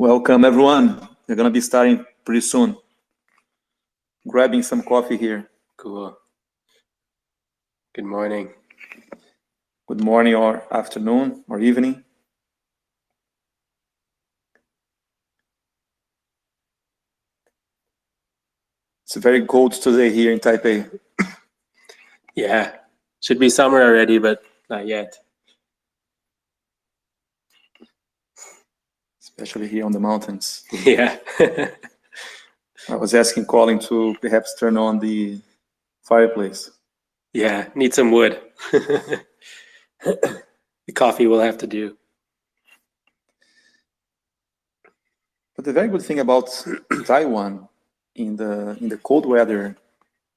Welcome, everyone. We're going to be starting pretty soon. Grabbing some coffee here. Cool. Good morning. Good morning or afternoon or evening. It's very cold today here in Taipei. Yeah, should be summer already, but not yet. Especially here on the mountains. Yeah. I was asking Colin to perhaps turn on the fireplace. Yeah, need some wood. The coffee will have to do. But the very good thing about Taiwan in the cold weather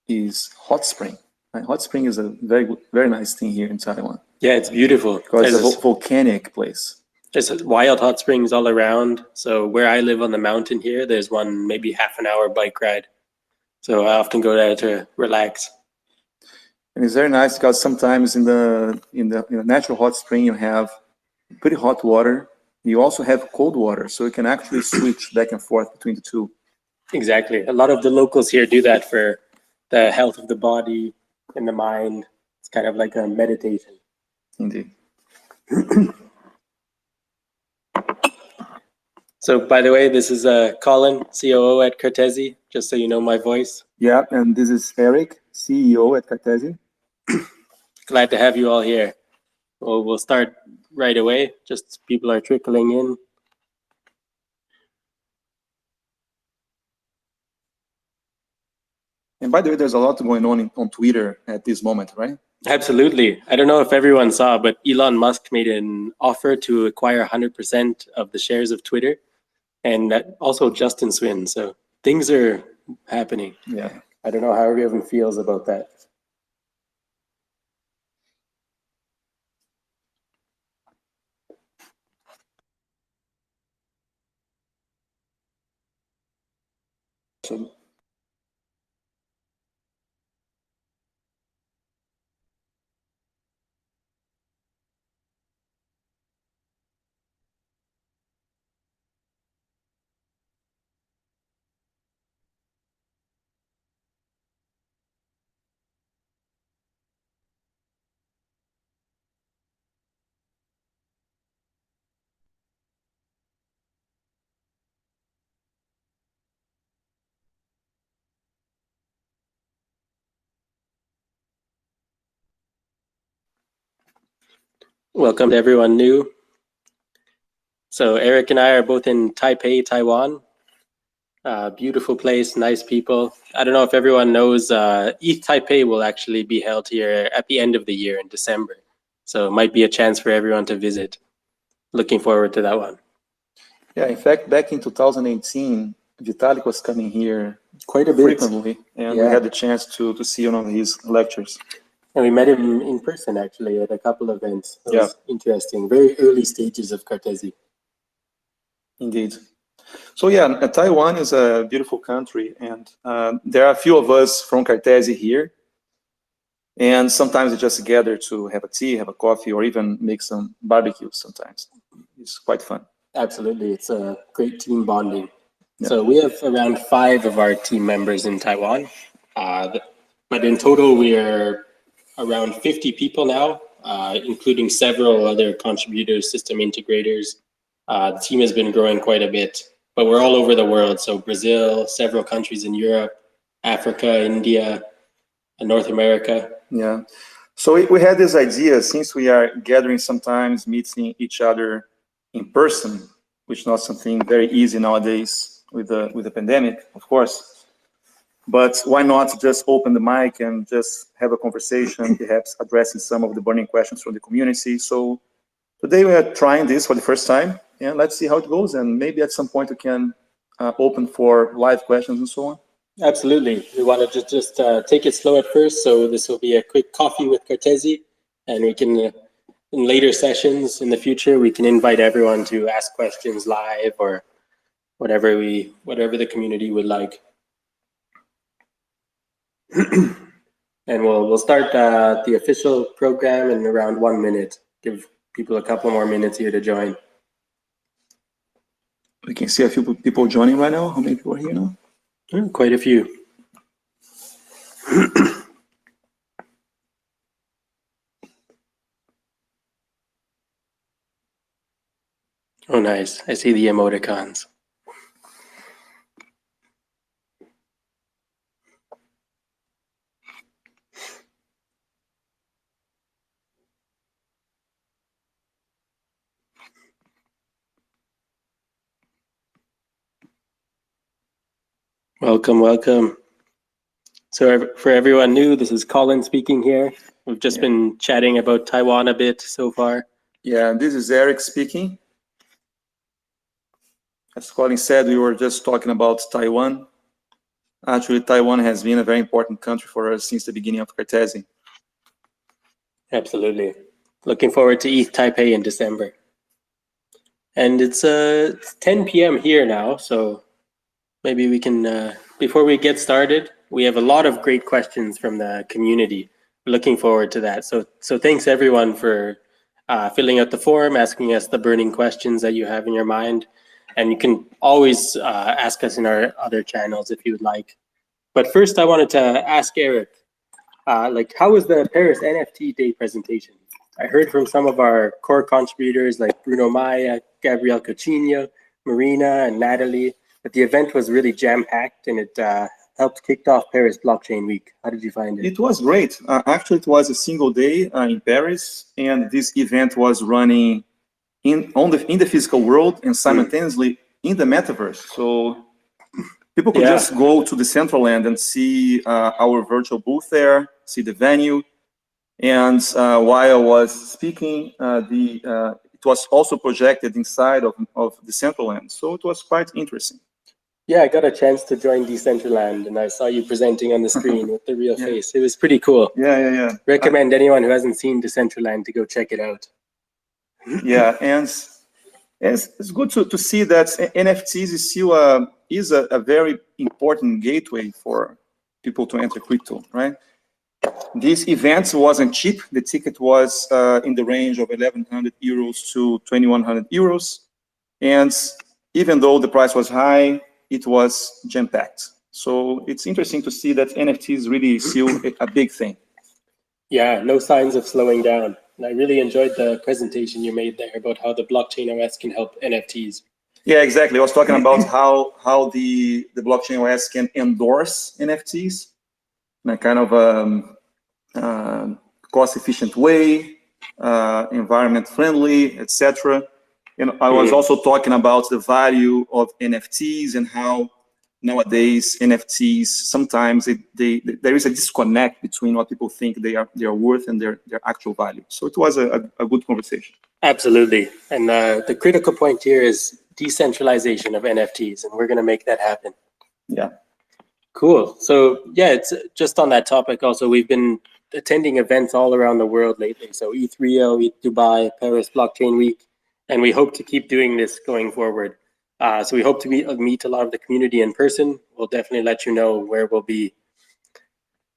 is hot spring. Hot spring is a very nice thing here in Taiwan. Yeah, it's beautiful. Because it's a volcanic place. There's wild hot springs all around. So where I live on the mountain here, there's one maybe half an hour bike ride. So I often go there to relax. And it's very nice because sometimes in the natural hot spring you have pretty hot water. You also have cold water, so you can actually switch back and forth between the two. Exactly. A lot of the locals here do that for the health of the body and the mind. It's kind of like a meditation. Indeed. So, by the way, this is Colin, COO at Cartesi, just so you know my voice. Yeah, and this is Eric, CEO at Cartesi. Glad to have you all here. Well, we'll start right away. Just people are trickling in. And by the way, there's a lot going on Twitter at this moment, right? Absolutely. I don't know if everyone saw, but Elon Musk made an offer to acquire 100% of the shares of Twitter, and also Justin Swin. So things are happening. Yeah. I don't know how everyone feels about that. So, Welcome to everyone new. So Eric and I are both in Taipei, Taiwan. Beautiful place, nice people. I don't know if everyone knows, ETH Taipei will actually be held here at the end of the year in December. So it might be a chance for everyone to visit. Looking forward to that one. Yeah, in fact, back in 2018, Vitalik was coming here quite a bit frequently, and we had the chance to see one of his lectures. And we met him in person, actually, at a couple of events. It was interesting. Very early stages of Cartesi. Indeed. So yeah, Taiwan is a beautiful country, and there are a few of us from Cartesi here. And sometimes we just gather to have a tea, have a coffee, or even make some barbecue sometimes. It's quite fun. Absolutely. It's a great team bonding. Yeah. So we have around 5 of our team members in Taiwan. But in total, we are around 50 people now, including several other contributors, system integrators. The team has been growing quite a bit, but we're all over the world. So Brazil, several countries in Europe, Africa, India, and North America. Yeah. So we had this idea, since we are gathering sometimes, meeting each other in person, which is not something very easy nowadays with the pandemic, of course. But why not just open the mic and just have a conversation, perhaps addressing some of the burning questions from the community. So today we are trying this for the first time, and let's see how it goes. And maybe at some point we can open for live questions and so on. Absolutely. We want to just take it slow at first. So this will be a quick coffee with Cartesi, and we can, in later sessions in the future, we can invite everyone to ask questions live or whatever the community would like. And we'll start the official program in around 1 minute. Give people a couple more minutes here to join. We can see a few people joining right now. How many people are here now? Quite a few. Oh, nice. I see the emoticons. Welcome, welcome. So for everyone new, this is Colin speaking here. We've just been chatting about Taiwan a bit so far. Yeah, this is Eric speaking. As Colin said, we were just talking about Taiwan. Actually, Taiwan has been a very important country for us since the beginning of Cartesi. Absolutely. Looking forward to ETH Taipei in December. And it's 10 p.m. here now, so maybe we can, before we get started, we have a lot of great questions from the community. We're looking forward to that. So thanks everyone for filling out the form, asking us the burning questions that you have in your mind. And you can always ask us in our other channels if you would like. But first I wanted to ask Eric, how was the Paris NFT Day presentation? I heard from some of our core contributors like Bruno Maya, Gabriel Cochino, Marina, and Natalie, that the event was really jam-packed and it helped kick off Paris Blockchain Week. How did you find it? It was great. Actually, it was a single day in Paris, and this event was running in the physical world and simultaneously in the metaverse. So people could just go to the Decentraland and see our virtual booth there, see the venue. And while I was speaking, it was also projected inside of the Decentraland. So it was quite interesting. Yeah, I got a chance to join Decentraland and I saw you presenting on the screen with the real face. It was pretty cool. Yeah. Recommend anyone who hasn't seen Decentraland to go check it out. Yeah, and it's good to see that NFTs is still is a very important gateway for people to enter crypto, right? This event wasn't cheap. The ticket was in the range of 1,100 euros to 2,100 euros. And even though the price was high, it was jam-packed. So it's interesting to see that NFTs really still a big thing. Yeah, no signs of slowing down. And I really enjoyed the presentation you made there about how the blockchain OS can help NFTs. Yeah, exactly. I was talking about how the blockchain OS can endorse NFTs in a kind of cost-efficient way, environment-friendly, etc. And I was also talking about the value of NFTs and how nowadays NFTs sometimes there is a disconnect between what people think they are worth and their actual value. So it was a good conversation. Absolutely, and the critical point here is decentralization of NFTs, and we're going to make that happen. Yeah. Cool. So yeah, it's just on that topic. Also, we've been attending events all around the world lately. So ETH Rio, ETH Dubai, Paris Blockchain Week, and we hope to keep doing this going forward. So we hope to meet a lot of the community in person. We'll definitely let you know where we'll be.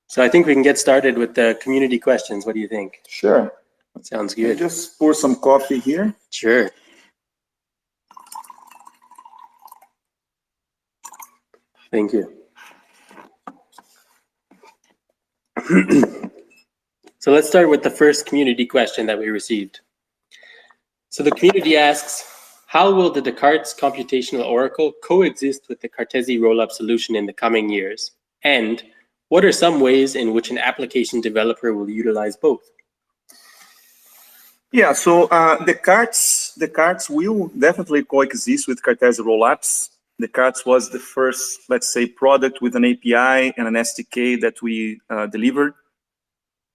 So I think we can get started with the community questions. What do you think? Sure. That sounds good. Just pour some coffee here. Sure. Thank you. So let's start with the first community question that we received. So the community asks, how will the Descartes computational oracle coexist with the Cartesi rollup solution in the coming years? And what are some ways in which an application developer will utilize both? Yeah, so Descartes will definitely coexist with Cartesi rollups. Descartes was the first, let's say, product with an API and an SDK that we delivered.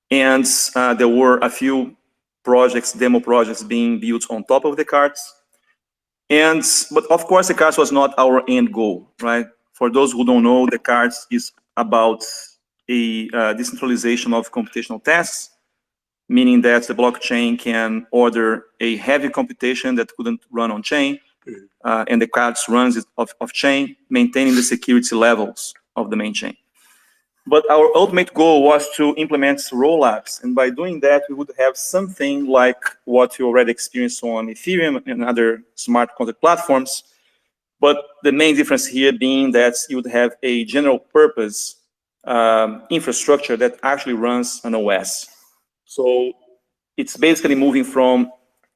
And there were a few projects, demo projects being built on top of Descartes. But of course, Descartes was not our end goal, right? For those who don't know, Descartes is about a decentralization of computational tasks, meaning that the blockchain can order a heavy computation that couldn't run on chain, and Descartes runs it off chain, maintaining the security levels of the main chain. But our ultimate goal was to implement rollups, and by doing that, we would have something like what you already experienced on Ethereum and other smart contract platforms, But the main difference here being that you would have a general purpose infrastructure that actually runs an OS. So it's basically moving from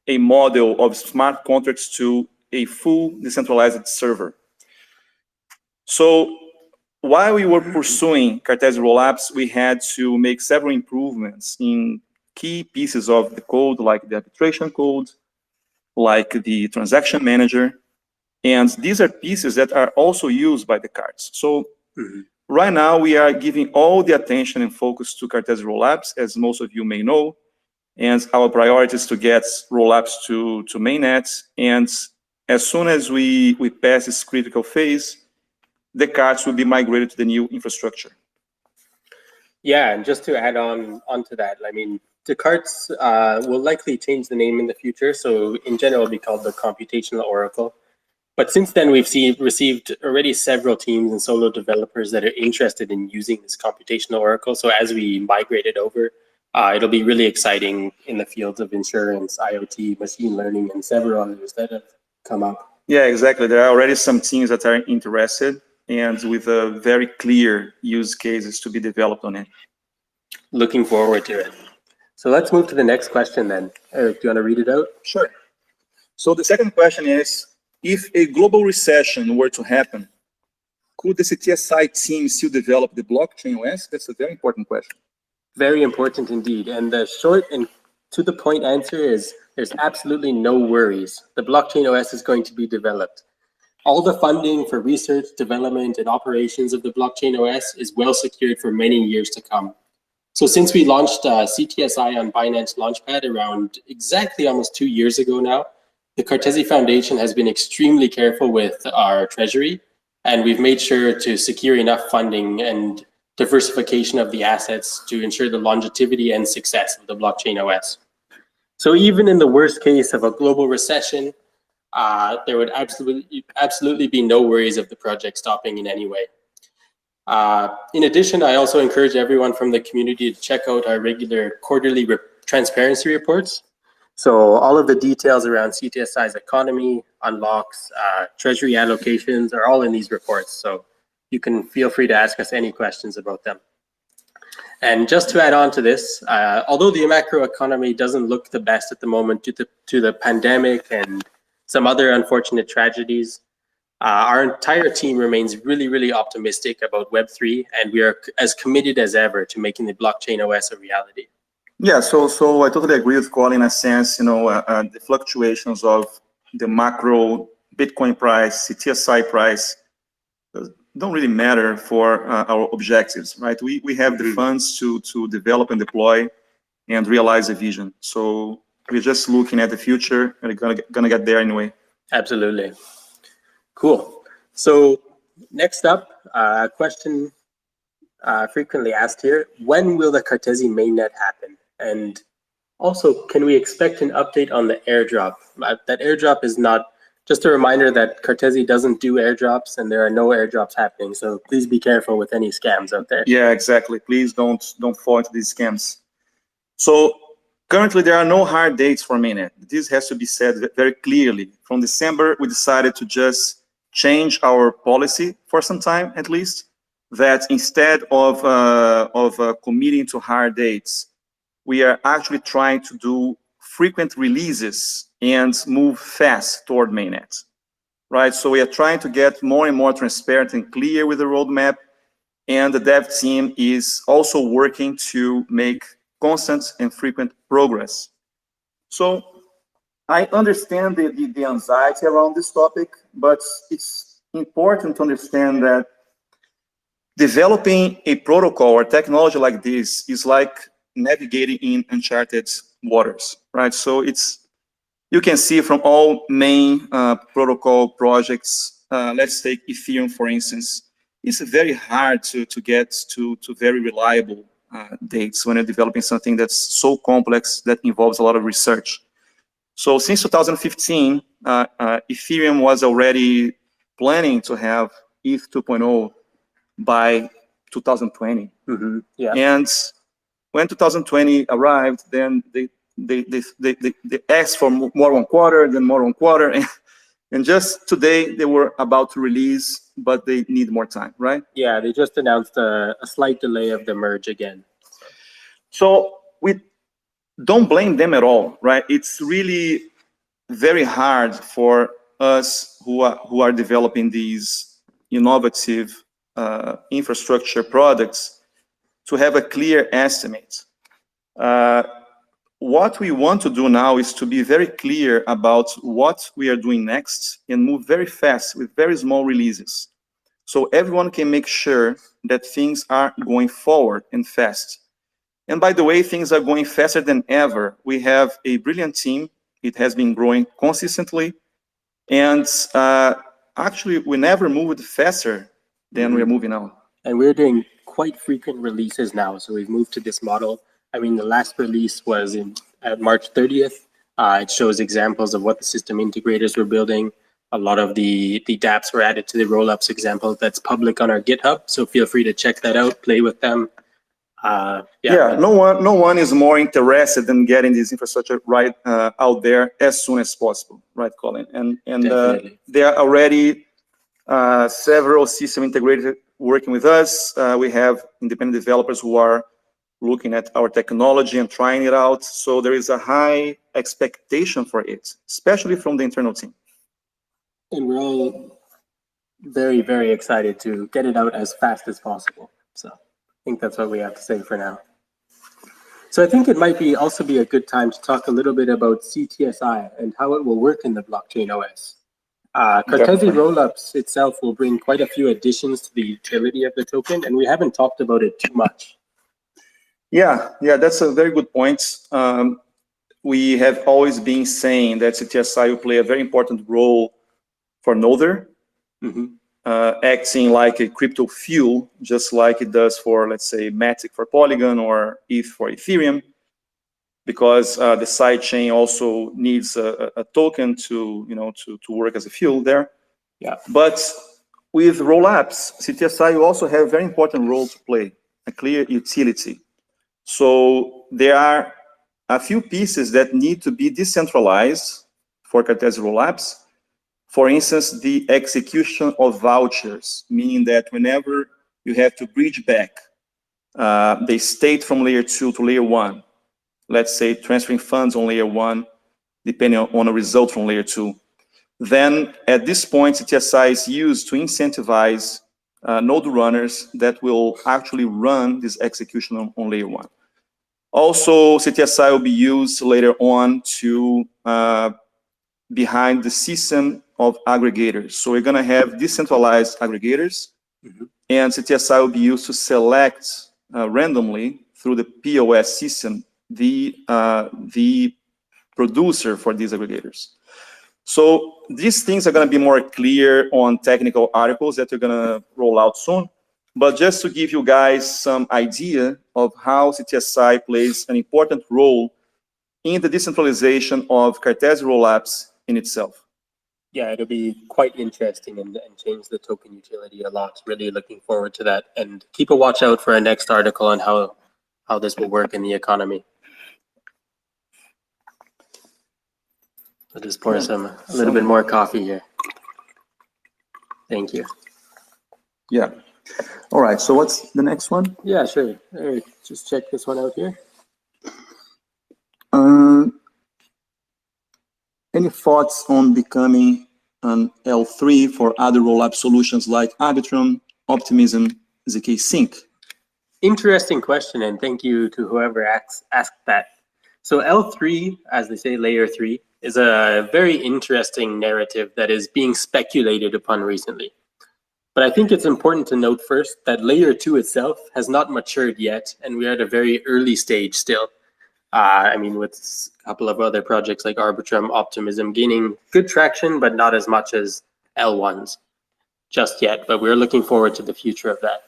a model of smart contracts to a full decentralized server. So while we were pursuing Cartesi rollups, we had to make several improvements in key pieces of the code, like the arbitration code, like the transaction manager. And these are pieces that are also used by Descartes. So right now, we are giving all the attention and focus to Cartesi rollups, as most of you may know. And our priority is to get rollups to Mainnet. And as soon as we pass this critical phase, Descartes will be migrated to the new infrastructure. Yeah, and just to add on to that, I mean, Descartes will likely change the name in the future. So in general, it'll be called the Computational Oracle. But since then, we've received already several teams and solo developers that are interested in using this computational oracle. So as we migrate it over, it'll be really exciting in the fields of insurance, IoT, machine learning, and several others that have come up. Yeah, exactly. There are already some teams that are interested and with a very clear use cases to be developed on it. Looking forward to it. So let's move to the next question then. Eric, do you want to read it out? Sure. So the second question is, if a global recession were to happen, could the Ctsi team still develop the blockchain OS? That's a very important question. Very important indeed. And the short and to the point answer is there's absolutely no worries. The blockchain OS is going to be developed. All the funding for research, development, and operations of the blockchain OS is well secured for many years to come. So since we launched Ctsi on Binance Launchpad around exactly almost 2 years ago now, the Cartesi Foundation has been extremely careful with our treasury, and we've made sure to secure enough funding and diversification of the assets to ensure the longevity and success of the blockchain OS. So even in the worst case of a global recession, there would absolutely be no worries of the project stopping in any way. In addition, I also encourage everyone from the community to check out our regular quarterly transparency reports. So all of the details around Ctsi's economy, unlocks, treasury allocations are all in these reports. So you can feel free to ask us any questions about them. And just to add on to this, although the macro economy doesn't look the best at the moment due to the pandemic and some other unfortunate tragedies, our entire team remains really, really optimistic about Web3, and we are as committed as ever to making the blockchain OS a reality. Yeah, so I totally agree with Colin in a sense, the fluctuations of the macro Bitcoin price, Ctsi price, don't really matter for our objectives, right? We have the funds to develop and deploy and realize the vision. So we're just looking at the future and we're gonna get there anyway. Absolutely. Cool. So next up, a question frequently asked here, when will the Cartesi mainnet happen? And also, can we expect an update on the airdrop? That airdrop is not, just a reminder that Cartesi doesn't do airdrops and there are no airdrops happening. So please be careful with any scams out there. Yeah, exactly. Please don't fall into these scams. So currently there are no hard dates for mainnet. This has to be said very clearly. From December, we decided to just change our policy for some time at least, that instead of committing to hard dates, we are actually trying to do frequent releases and move fast toward mainnet, right? So we are trying to get more and more transparent and clear with the roadmap, and the dev team is also working to make constant and frequent progress. So I understand the anxiety around this topic, but it's important to understand that developing a protocol or technology like this is like navigating in uncharted waters, right? So you can see from all main protocol projects, let's take Ethereum, for instance, it's very hard to get to very reliable dates when you're developing something that's so complex that involves a lot of research. So since 2015, Ethereum was already planning to have ETH 2.0 by 2020. Yeah. And when 2020 arrived, then they asked for more 1 quarter, then more 1 quarter, And just today, they were about to release, but they need more time, right? Yeah, they just announced a slight delay of the merge again. So we don't blame them at all, right? It's really very hard for us who are developing these innovative infrastructure products to have a clear estimate. What we want to do now is to be very clear about what we are doing next and move very fast with very small releases. So everyone can make sure that things are going forward and fast. And by the way, things are going faster than ever. We have a brilliant team. It has been growing consistently. And actually, we never moved faster than we're moving now. And we're doing quite frequent releases now. So we've moved to this model. I mean, the last release was at March 30th. It shows examples of what the system integrators were building. A lot of the dApps were added to the rollups example that's public on our GitHub. So feel free to check that out, play with them. No one is more interested in getting this infrastructure right out there as soon as possible, right, Colin? And there are already several system integrators working with us. We have independent developers who are looking at our technology and trying it out. So there is a high expectation for it, especially from the internal team. And we're all very, very excited to get it out as fast as possible. So I think that's what we have to say for now. So I think it might also be a good time to talk a little bit about Ctsi and how it will work in the blockchain OS. Cartesi rollups itself will bring quite a few additions to the utility of the token, and we haven't talked about it too much. Yeah, that's a very good point. We have always been saying that Ctsi will play a very important role for Nother, acting like a crypto fuel, just like it does for, let's say, Matic for Polygon or ETH for Ethereum, because the sidechain also needs a token to work as a fuel there. Yeah. But with rollups, Ctsi will also have a very important role to play, a clear utility. So there are a few pieces that need to be decentralized for Cartesi rollups. For instance, the execution of vouchers, meaning that whenever you have to bridge back the state from layer 2 to layer 1, let's say transferring funds on layer 1, depending on a result from layer 2, then at this point, Ctsi is used to incentivize node runners that will actually run this execution on layer 1. Also, Ctsi will be used later on to behind the system of aggregators. So we're going to have decentralized aggregators, and Ctsi will be used to select randomly through the POS system the producer for these aggregators. So these things are going to be more clear on technical articles that we're going to roll out soon. But just to give you guys some idea of how Ctsi plays an important role in the decentralization of Cartesi rollups in itself. Yeah, it'll be quite interesting and change the token utility a lot. Really looking forward to that. And keep a watch out for our next article on how this will work in the economy. I'll just pour a little bit more coffee here. Thank you. Yeah. All right, so what's the next one? Yeah, sure. All right, just check this one out here. Any thoughts on becoming an L3 for other rollup solutions like Arbitrum, Optimism, ZK Sync? Interesting question, and thank you to whoever asked that. So L3, as they say, layer 3, is a very interesting narrative that is being speculated upon recently. But I think it's important to note first that layer 2 itself has not matured yet, and we're at a very early stage still. I mean, with a couple of other projects like Arbitrum, Optimism gaining good traction, but not as much as L1s just yet. But we're looking forward to the future of that.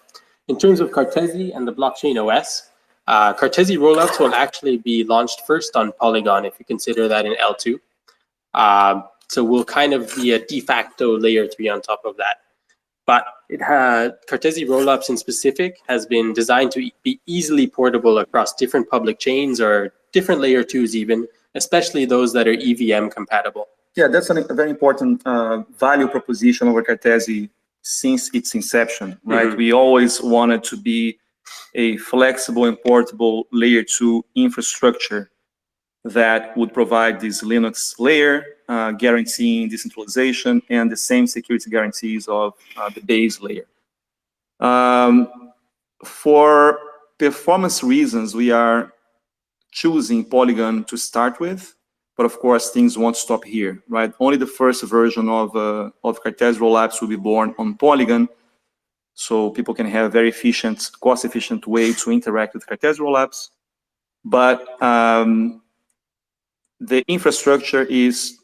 In terms of Cartesi and the blockchain OS, Cartesi rollouts will actually be launched first on Polygon, if you consider that in L2. So we'll kind of be a de facto layer 3 on top of that. But Cartesi rollups in specific has been designed to be easily portable across different public chains or different layer 2s even, especially those that are EVM compatible. Yeah, that's a very important value proposition over Cartesi since its inception, right? We always wanted to be a flexible and portable layer 2 infrastructure that would provide this Linux layer, guaranteeing decentralization and the same security guarantees of the base layer. For performance reasons, we are choosing Polygon to start with, but of course things won't stop here, right? Only the first version of Cartesi rollups will be born on Polygon, so people can have a very efficient, cost-efficient way to interact with Cartesi rollups. But the infrastructure is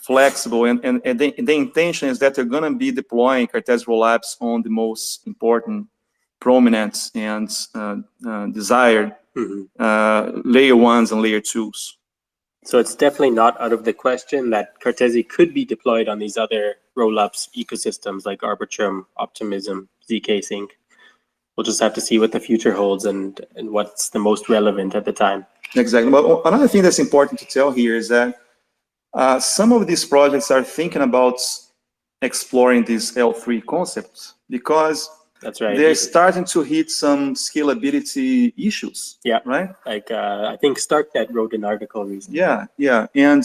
flexible, and the intention is that they're going to be deploying Cartesi rollups on the most important, prominent, and desired layer 1s and layer 2s. So it's definitely not out of the question that Cartesi could be deployed on these other rollups ecosystems like Arbitrum, Optimism, ZK Sync. We'll just have to see what the future holds and what's the most relevant at the time. Exactly. But another thing that's important to tell here is that some of these projects are thinking about exploring these L3 concepts because that's right. They're starting to hit some scalability issues. Yeah. Right. Like I think StarkNet wrote an article recently. Yeah. Yeah. And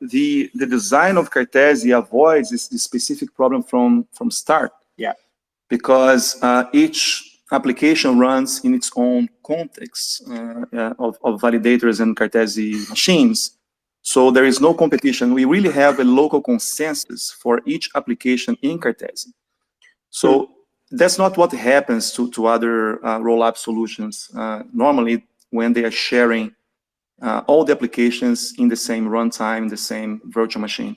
the design of Cartesi avoids this specific problem from start. Yeah. Because each application runs in its own context of validators and Cartesi machines. So there is no competition. We really have a local consensus for each application in Cartesi. So that's not what happens to other rollup solutions. Normally, when they are sharing all the applications in the same runtime, the same virtual machine.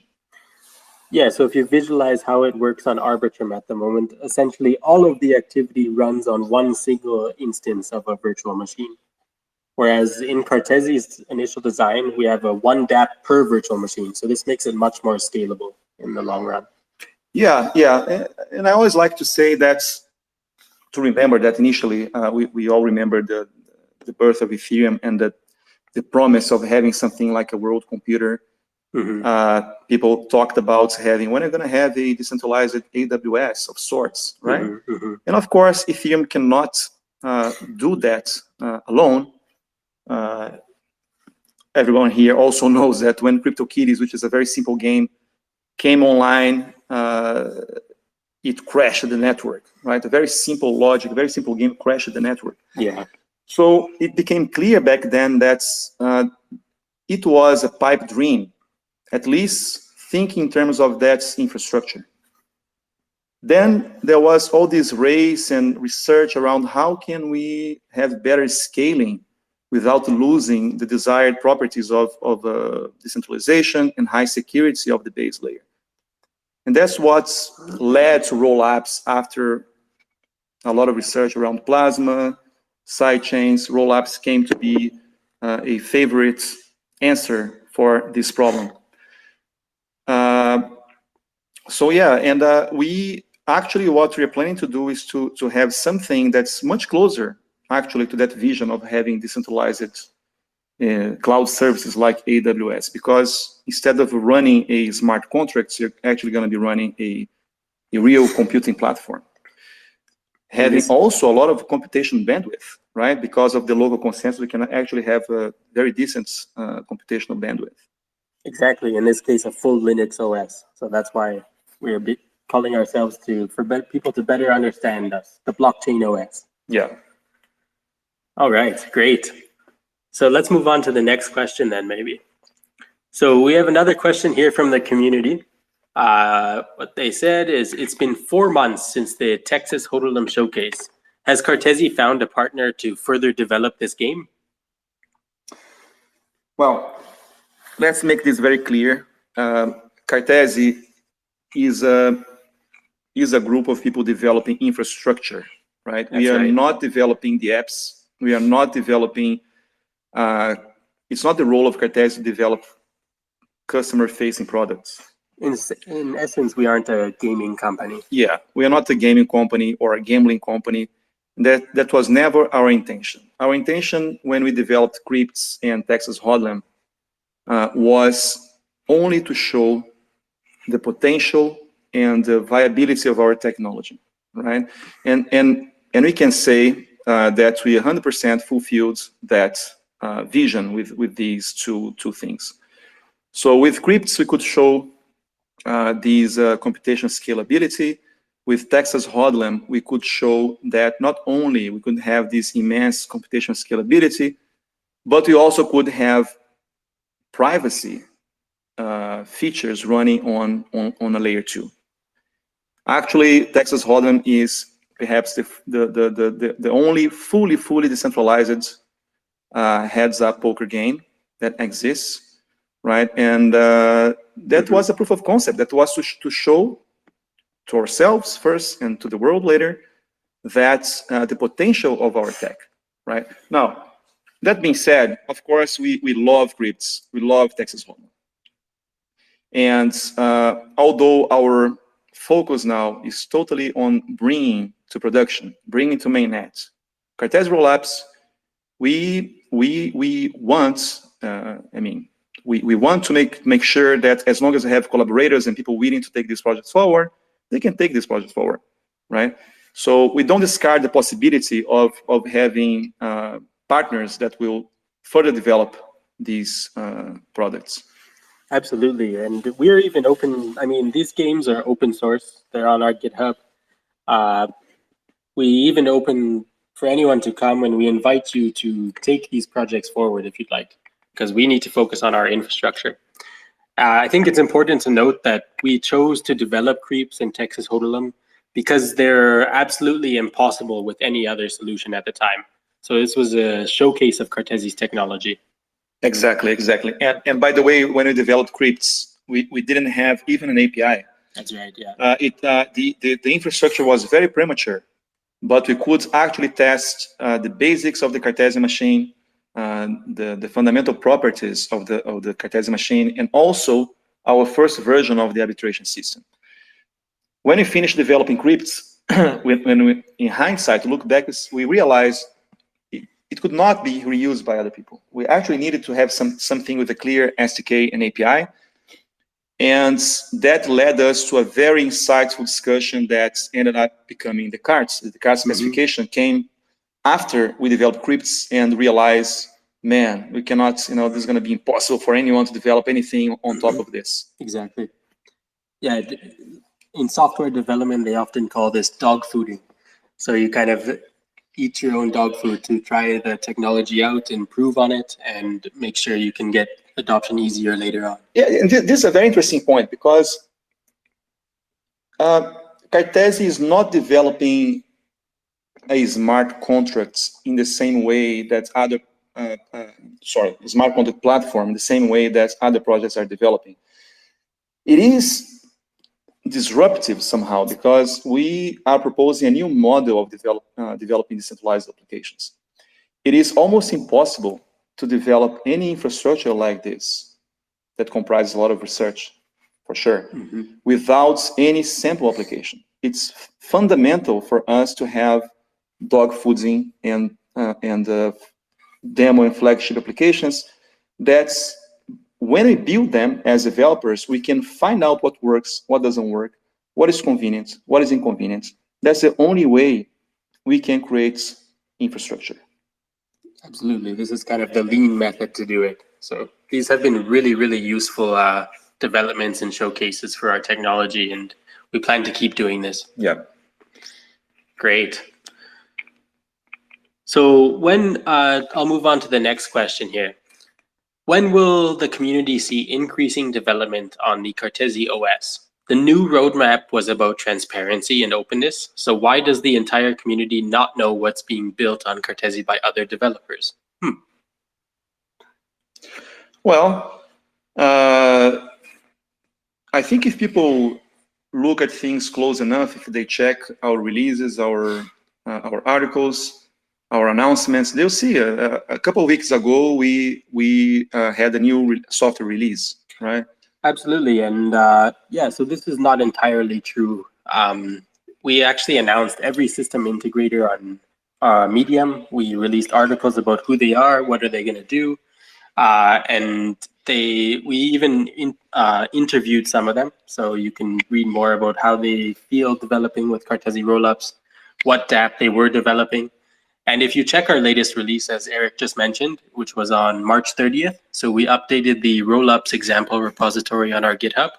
Yeah, so if you visualize how it works on Arbitrum at the moment, essentially all of the activity runs on one single instance of a virtual machine. Whereas in Cartesi's initial design, we have a 1 dApp per virtual machine. So this makes it much more scalable in the long run. Yeah, yeah. And I always like to say that, to remember that initially, we all remember the birth of Ethereum and the promise of having something like a world computer. People talked about having, when are going to have a decentralized AWS of sorts, right? And of course, Ethereum cannot do that alone. Everyone here also knows that when CryptoKitties, which is a very simple game, came online, it crashed the network, right? A very simple logic, a very simple game crashed the network. Yeah. So it became clear back then that it was a pipe dream, at least think in terms of that infrastructure. Then there was all this race and research around how can we have better scaling without losing the desired properties of decentralization and high security of the base layer. And that's what's led to rollups after a lot of research around Plasma, sidechains. Rollups came to be a favorite answer for this problem. So yeah, and we actually, what we're planning to do is to have something that's much closer actually to that vision of having decentralized cloud services like AWS, because instead of running a smart contracts, you're actually going to be running a real computing platform. Having also a lot of computation bandwidth, right? Because of the local consensus, we can actually have a very decent computational bandwidth. Exactly. In this case, a full Linux OS. So that's why we're calling ourselves for people to better understand us, the blockchain OS. Yeah. All right, great. So let's move on to the next question then, maybe. So we have another question here from the community. What they said is, it's been 4 months since the Texas Hold'em showcase. Has Cartesi found a partner to further develop this game? Well, let's make this very clear. Cartesi is a group of people developing infrastructure, right? We are not developing the apps. We are not developing, it's not the role of Cartesi to develop customer-facing products. In essence, we aren't a gaming company. Yeah, we are not a gaming company or a gambling company. That was never our intention. Our intention when we developed Crypts and Texas Hold'em was only to show the potential and the viability of our technology, right? And we can say that we 100% fulfilled that vision with these two things. So with crypts, we could show these computation scalability. With Texas Hold'em, we could show that not only we could have this immense computation scalability, but we also could have privacy features running on a layer 2. Actually, Texas Hold'em is perhaps the only fully decentralized heads-up poker game that exists, right? And that was a proof of concept. That was to show to ourselves first and to the world later that the potential of our tech, right? Now, that being said, of course, we love crypts. We love Texas Hold'em. And although our focus now is totally on bringing to production, bringing to mainnet, Cartesi rollups, we want, we want to make sure that as long as we have collaborators and people willing to take these projects forward, they can take these projects forward, right? So we don't discard the possibility of having partners that will further develop these products. Absolutely, and we're even open. I mean, these games are open source. They're on our GitHub. We even open for anyone to come, and we invite you to take these projects forward if you'd like, because we need to focus on our infrastructure. I think it's important to note that we chose to develop Creeps in Texas Hold'em because they're absolutely impossible with any other solution at the time. So this was a showcase of Cartesi's technology. Exactly. And by the way, when we developed crypts, we didn't have even an API. That's right, yeah. The infrastructure was very premature, but we could actually test the basics of the Cartesi machine, the fundamental properties of the Cartesi machine, and also our first version of the arbitration system. When we finished developing crypts, when we, in hindsight, look back, we realized it could not be reused by other people. We actually needed to have something with a clear SDK and API. And that led us to a very insightful discussion that ended up becoming Descartes. The Descartes specification came after we developed crypts and realized, man, we cannot, this is going to be impossible for anyone to develop anything on top of this. Exactly. Yeah, in software development, they often call this dog fooding. So you kind of eat your own dog food to try the technology out, improve on it, and make sure you can get adoption easier later on. Yeah, and this is a very interesting point because Cartesi is not developing a smart contracts in the same way that other, smart contract platform, the same way that other projects are developing. It is disruptive somehow because we are proposing a new model of developing decentralized applications. It is almost impossible to develop any infrastructure like this that comprises a lot of research, for sure, without any sample application. It's fundamental for us to have dog fooding and demo and flagship applications. That's when we build them as developers, we can find out what works, what doesn't work, what is convenient, what is inconvenient. That's the only way we can create infrastructure. Absolutely. This is kind of the lean method to do it. So these have been really, really useful developments and showcases for our technology, and we plan to keep doing this. Yeah. Great. So when I'll move on to the next question here. When will the community see increasing development on the Cartesi OS? The new roadmap was about transparency and openness. So why does the entire community not know what's being built on Cartesi by other developers? Well, I think if people look at things close enough, if they check our releases, our articles, our announcements, they'll see a couple of weeks ago, we had a new software release, right? Absolutely, and yeah, so this is not entirely true. We actually announced every system integrator on Medium. We released articles about who they are, what are they going to do, and we even interviewed some of them, so you can read more about how they feel developing with Cartesi rollups, what dApp they were developing. And if you check our latest release, as Eric just mentioned, which was on March 30th, so we updated the rollups example repository on our GitHub.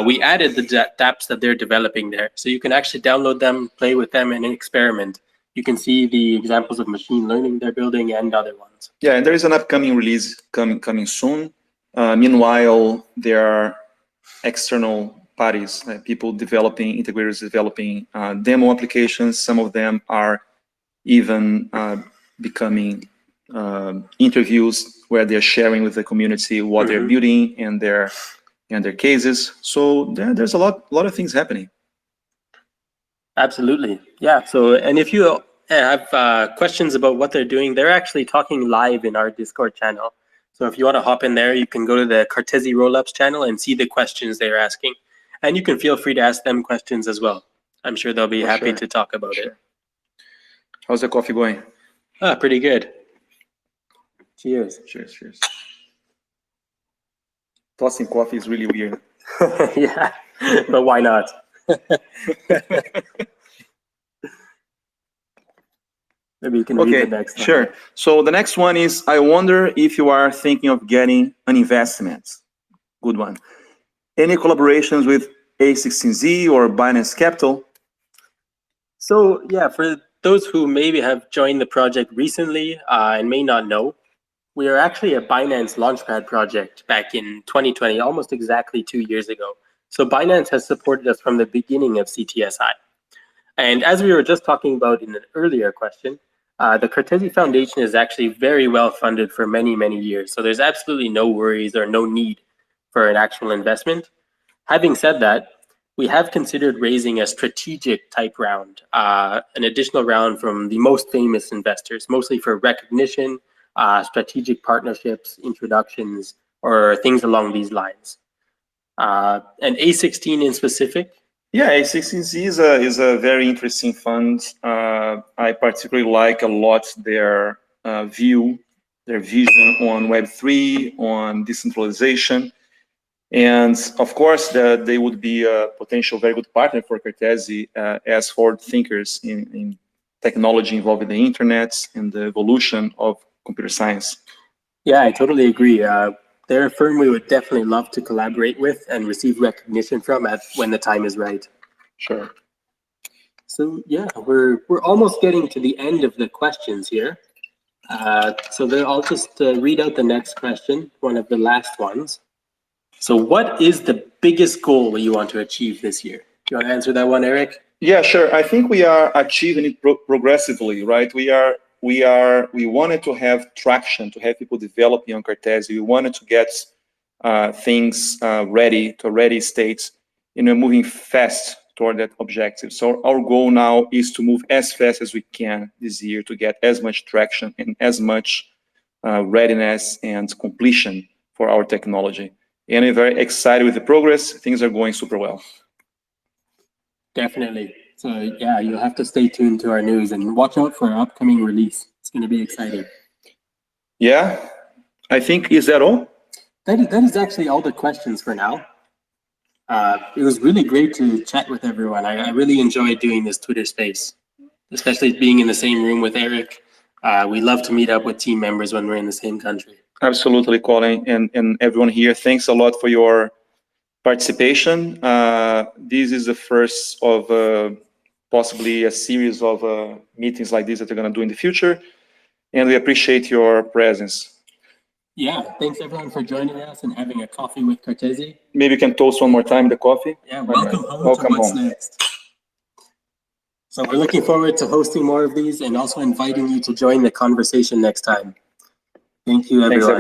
We added the dApps that they're developing there, so you can actually download them, play with them, and experiment. You can see the examples of machine learning they're building and other ones. Yeah, and there is an upcoming release coming soon. Meanwhile, there are external parties, people developing, integrators developing demo applications. Some of them are even becoming interviews where they're sharing with the community what they're building and their cases. So there's a lot of things happening. Absolutely, yeah. So, and if you have questions about what they're doing, they're actually talking live in our Discord channel. So if you want to hop in there, you can go to the Cartesi Rollups channel and see the questions they're asking. And you can feel free to ask them questions as well. I'm sure they'll be happy to talk about it. How's the coffee going? Pretty good. Cheers. Cheers, cheers. Tossing coffee is really weird. Yeah, but why not? Maybe you can read the next one. Sure. So the next one is, I wonder if you are thinking of getting an investment. Good one. Any collaborations with A16Z or Binance Capital? So yeah, for those who maybe have joined the project recently and may not know, we are actually a Binance Launchpad project back in 2020, almost exactly 2 years ago. So Binance has supported us from the beginning of Ctsi. And as we were just talking about in an earlier question, the Cartesi Foundation is actually very well funded for many, many years. So there's absolutely no worries or no need for an actual investment. Having said that, we have considered raising a strategic type round, an additional round from the most famous investors, mostly for recognition, strategic partnerships, introductions, or things along these lines. And A16 in specific? Yeah, A16Z is a very interesting fund. I particularly like a lot their vision on Web3, on decentralization. And of course, they would be a potential very good partner for Cartesi as forward thinkers in technology involving the internet and the evolution of computer science. Yeah, I totally agree. They're a firm we would definitely love to collaborate with and receive recognition from when the time is right. Sure. So yeah, we're almost getting to the end of the questions here. So I'll just read out the next question, one of the last ones. So what is the biggest goal you want to achieve this year? Do you want to answer that one, Eric? Yeah, sure. I think we are achieving it progressively, right? We wanted to have traction, to have people developing on Cartesi. We wanted to get things ready to ready state, moving fast toward that objective. So our goal now is to move as fast as we can this year to get as much traction and as much readiness and completion for our technology. And we're very excited with the progress. Things are going super well. Definitely. So yeah, you'll have to stay tuned to our news and watch out for our upcoming release. It's going to be exciting. Yeah, I think, is that all? That is actually all the questions for now. It was really great to chat with everyone. I really enjoyed doing this Twitter space, especially being in the same room with Eric. We love to meet up with team members when we're in the same country. Absolutely, Colin, and everyone here. Thanks a lot for your participation. This is the first of possibly a series of meetings like this that we're going to do in the future, and we appreciate your presence. Yeah, thanks everyone for joining us and having a coffee with Cartesi. Maybe you can toast one more time the coffee. Yeah, welcome home to what's next. So we're looking forward to hosting more of these and also inviting you to join the conversation next time. Thank you, everyone.